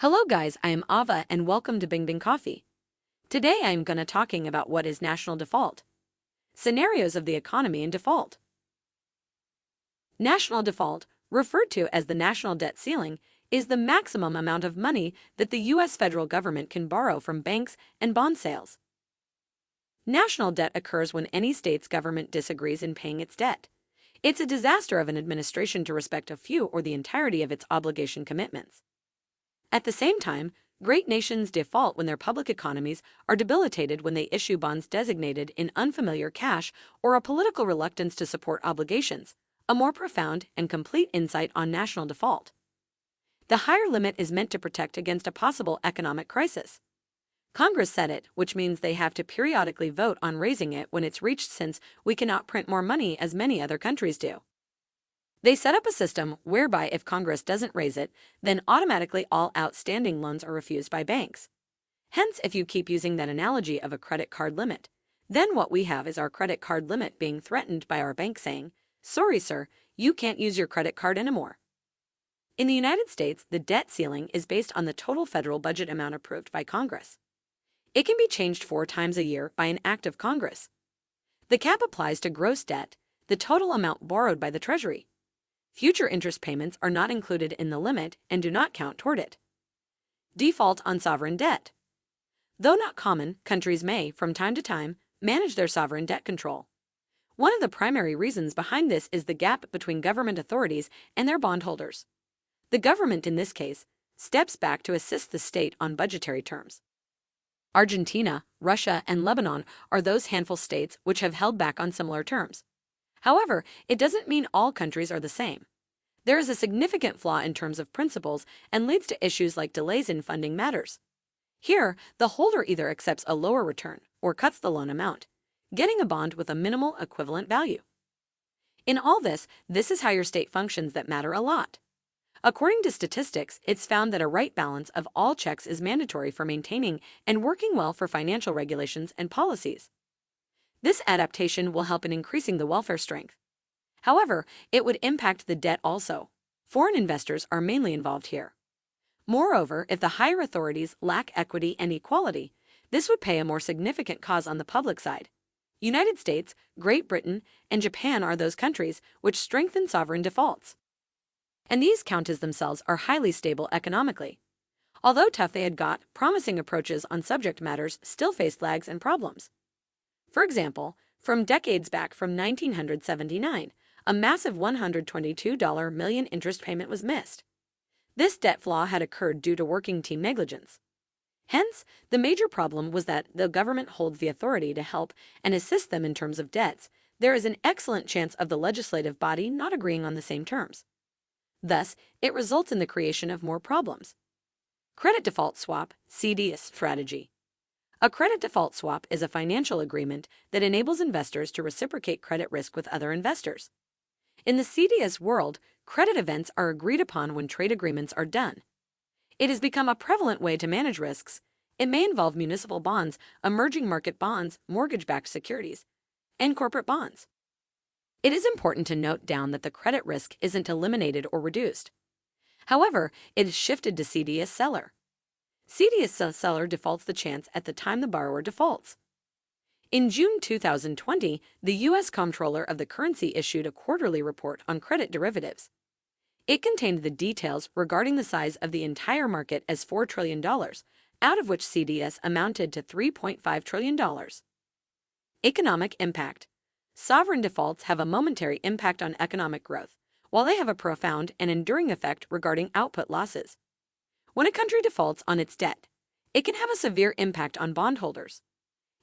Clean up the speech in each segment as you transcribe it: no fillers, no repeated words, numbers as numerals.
Hello guys, I am Ava and welcome to Bing Bing Coffee. Today I am gonna talking about what is national default. Scenarios of the economy in default. National default, referred to as the national debt ceiling, is the maximum amount of money that the U.S. federal government can borrow from banks and bond sales. National debt occurs when any state's government disagrees in paying its debt. It's a disaster of an administration to respect a few or the entirety of its obligation commitments. At the same time, great nations default when their public economies are debilitated when they issue bonds designated in unfamiliar cash or a political reluctance to support obligations. A more profound and complete insight on national default. The higher limit is meant to protect against a possible economic crisis. Congress set it, which means they have to periodically vote on raising it when it's reached since we cannot print more money as many other countries do. They set up a system whereby if Congress doesn't raise it, then automatically all outstanding loans are refused by banks. Hence, if you keep using that analogy of a credit card limit, then what we have is our credit card limit being threatened by our bank saying, "Sorry, sir, you can't use your credit card anymore." In the United States, the debt ceiling is based on the total federal budget amount approved by Congress. It can be changed 4 times a year by an act of Congress. The cap applies to gross debt, the total amount borrowed by the Treasury. Future interest payments are not included in the limit and do not count toward it. Default on sovereign debt. Though not common, countries may, from time to time, manage their sovereign debt control. One of the primary reasons behind this is the gap between government authorities and their bondholders. The government, in this case, steps back to assist the state on budgetary terms. Argentina, Russia, and Lebanon are those handful states which have held back on similar terms. However, it doesn't mean all countries are the same. There is a significant flaw in terms of principles and leads to issues like delays in funding matters. Here, the holder either accepts a lower return or cuts the loan amount, getting a bond with a minimal equivalent value. In all this is how your state functions that matter a lot. According to statistics, it's found that a right balance of all checks is mandatory for maintaining and working well for financial regulations and policies. This adaptation will help in increasing the welfare strength. However, it would impact the debt also. Foreign investors are mainly involved here. Moreover, if the higher authorities lack equity and equality, this would pay a more significant cause on the public side. United States, Great Britain, and Japan are those countries which strengthen sovereign defaults. And these countries themselves are highly stable economically. Although tough they had got, promising approaches on subject matters still faced lags and problems. For example, from decades back from 1979, a massive $122 million interest payment was missed. This debt flaw had occurred due to working team negligence. Hence, the major problem was that the government holds the authority to help and assist them in terms of debts. There is an excellent chance of the legislative body not agreeing on the same terms. Thus, it results in the creation of more problems. Credit default swap, CDS strategy. A credit default swap is a financial agreement that enables investors to reciprocate credit risk with other investors. In the CDS world, credit events are agreed upon when trade agreements are done. It has become a prevalent way to manage risks. It may involve municipal bonds, emerging market bonds, mortgage-backed securities, and corporate bonds. It is important to note down that the credit risk isn't eliminated or reduced. However, it is shifted to CDS seller. CDS seller defaults the chance at the time the borrower defaults. In June 2020, the U.S. Comptroller of the Currency issued a quarterly report on credit derivatives. It contained the details regarding the size of the entire market as $4 trillion, out of which CDS amounted to $3.5 trillion. Economic impact. Sovereign defaults have a momentary impact on economic growth, while they have a profound and enduring effect regarding output losses. When a country defaults on its debt, it can have a severe impact on bondholders.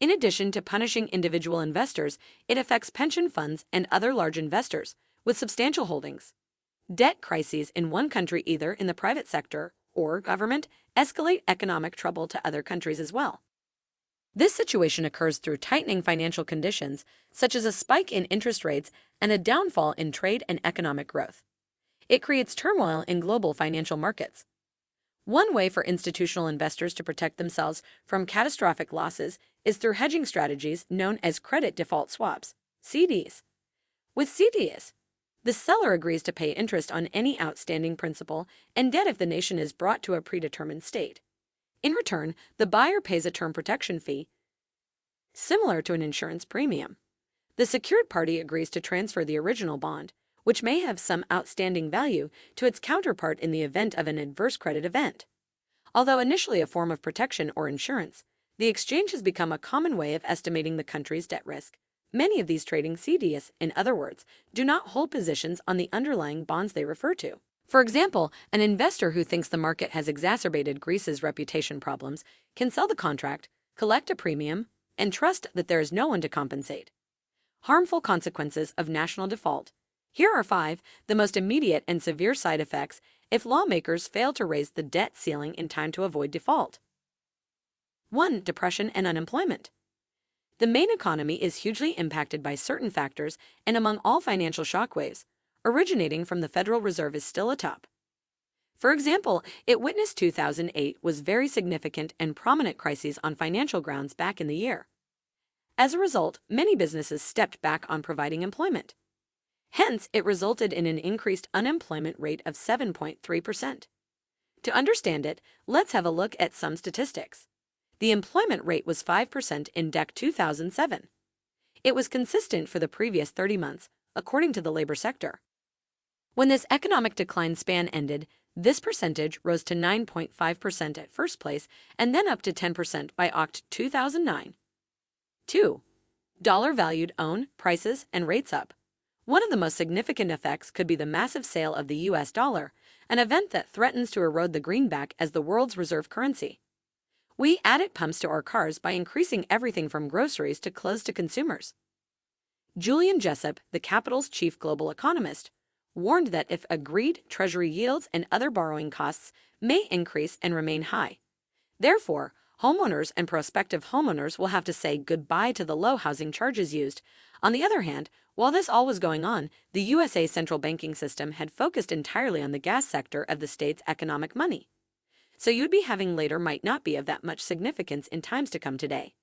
In addition to punishing individual investors, it affects pension funds and other large investors with substantial holdings. Debt crises in one country, either in the private sector or government, escalate economic trouble to other countries as well. This situation occurs through tightening financial conditions, such as a spike in interest rates and a downfall in trade and economic growth. It creates turmoil in global financial markets. One way for institutional investors to protect themselves from catastrophic losses is through hedging strategies known as credit default swaps, CDs. With CDs, The seller agrees to pay interest on any outstanding principal and debt if the nation is brought to a predetermined state. In return, the buyer pays a term protection fee, similar to an insurance premium. The secured party agrees to transfer the original bond, which may have some outstanding value, to its counterpart in the event of an adverse credit event. Although initially a form of protection or insurance, the exchange has become a common way of estimating the country's debt risk. Many of these trading CDS, in other words, do not hold positions on the underlying bonds they refer to. For example, an investor who thinks the market has exacerbated Greece's reputation problems can sell the contract, collect a premium, and trust that there is no one to compensate. Harmful consequences of national default. Here are 5, the most immediate and severe side effects if lawmakers fail to raise the debt ceiling in time to avoid default. 1. Depression and unemployment. The main economy is hugely impacted by certain factors, and among all financial shockwaves, originating from the Federal Reserve is still atop. For example, it witnessed 2008 was very significant and prominent crises on financial grounds back in the year. As a result, many businesses stepped back on providing employment. Hence, it resulted in an increased unemployment rate of 7.3%. To understand it, let's have a look at some statistics. The employment rate was 5% in DEC 2007. It was consistent for the previous 30 months, according to the labor sector. When this economic decline span ended, this percentage rose to 9.5% at first place and then up to 10% by Oct 2009. 2. Dollar valued own, prices, and rates up. One of the most significant effects could be the massive sale of the US dollar, an event that threatens to erode the greenback as the world's reserve currency. We added pumps to our cars by increasing everything from groceries to clothes to consumers. Julian Jessup, the Capital's chief global economist, warned that if agreed, Treasury yields and other borrowing costs may increase and remain high. Therefore, homeowners and prospective homeowners will have to say goodbye to the low housing charges used. On the other hand, while this all was going on, the USA central banking system had focused entirely on the gas sector of the state's economic money. So you'd be having later might not be of that much significance in times to come today.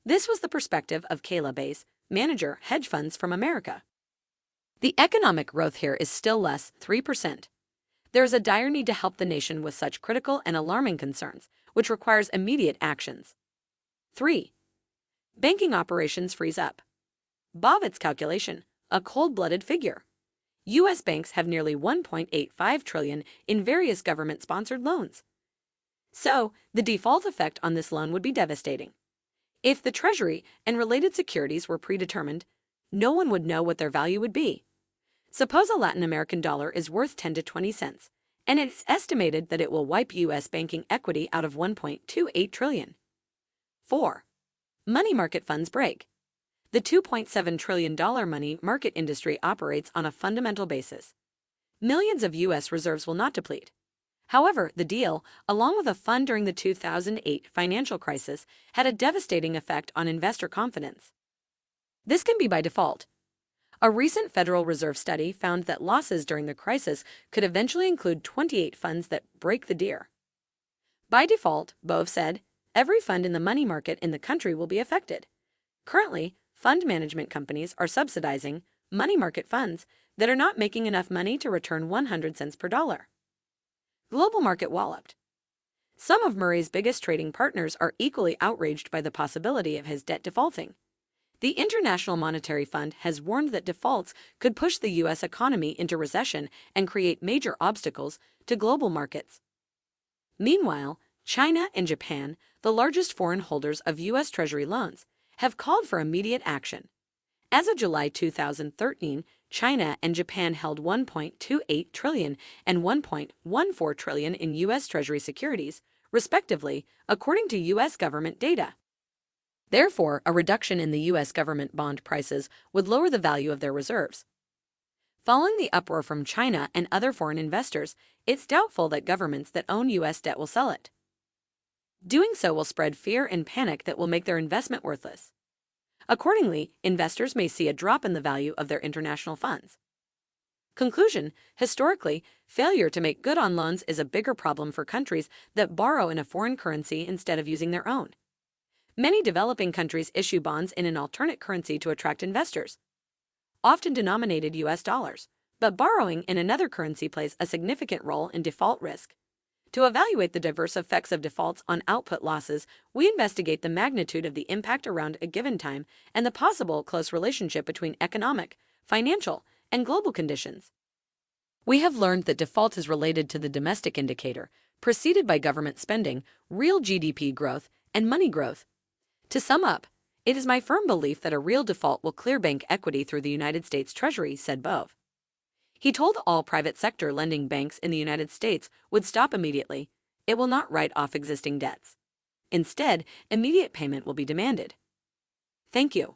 This was the perspective of Kayla Bass, manager, hedge funds from America. The economic growth here is still less, 3%. There is a dire need to help the nation with such critical and alarming concerns, which requires immediate actions. 3. Banking operations freeze up. Bovit's calculation, a cold-blooded figure. U.S. banks have nearly $1.85 trillion in various government-sponsored loans. So, the default effect on this loan would be devastating. If the Treasury and related securities were predetermined, no one would know what their value would be. Suppose a Latin American dollar is worth 10 to 20 cents, and it's estimated that it will wipe U.S. banking equity out of $1.28 trillion. 4. Money market funds break. The $2.7 trillion money market industry operates on a fundamental basis. Millions of U.S. reserves will not deplete. However, the deal, along with a fund during the 2008 financial crisis, had a devastating effect on investor confidence. This can be by default. A recent Federal Reserve study found that losses during the crisis could eventually include 28 funds that break the deer. By default, Bove said, every fund in the money market in the country will be affected. Currently, fund management companies are subsidizing money market funds that are not making enough money to return 100 cents per dollar. Global market walloped. Some of Murray's biggest trading partners are equally outraged by the possibility of his debt defaulting. The International Monetary Fund has warned that defaults could push the U.S. economy into recession and create major obstacles to global markets. Meanwhile, China and Japan, the largest foreign holders of U.S. Treasury loans, have called for immediate action. As of July 2013, China and Japan held $1.28 trillion and $1.14 trillion in U.S. Treasury securities, respectively, according to U.S. government data. Therefore, a reduction in the U.S. government bond prices would lower the value of their reserves. Following the uproar from China and other foreign investors, it's doubtful that governments that own U.S. debt will sell it. Doing so will spread fear and panic that will make their investment worthless. Accordingly, investors may see a drop in the value of their international funds. Conclusion: historically, failure to make good on loans is a bigger problem for countries that borrow in a foreign currency instead of using their own. Many developing countries issue bonds in an alternate currency to attract investors, often denominated U.S. dollars, but borrowing in another currency plays a significant role in default risk. To evaluate the diverse effects of defaults on output losses, we investigate the magnitude of the impact around a given time and the possible close relationship between economic, financial, and global conditions. We have learned that default is related to the domestic indicator, preceded by government spending, real GDP growth, and money growth. To sum up, it is my firm belief that a real default will clear bank equity through the United States Treasury, said Bove. He told all private sector lending banks in the United States would stop immediately. It will not write off existing debts. Instead, immediate payment will be demanded. Thank you.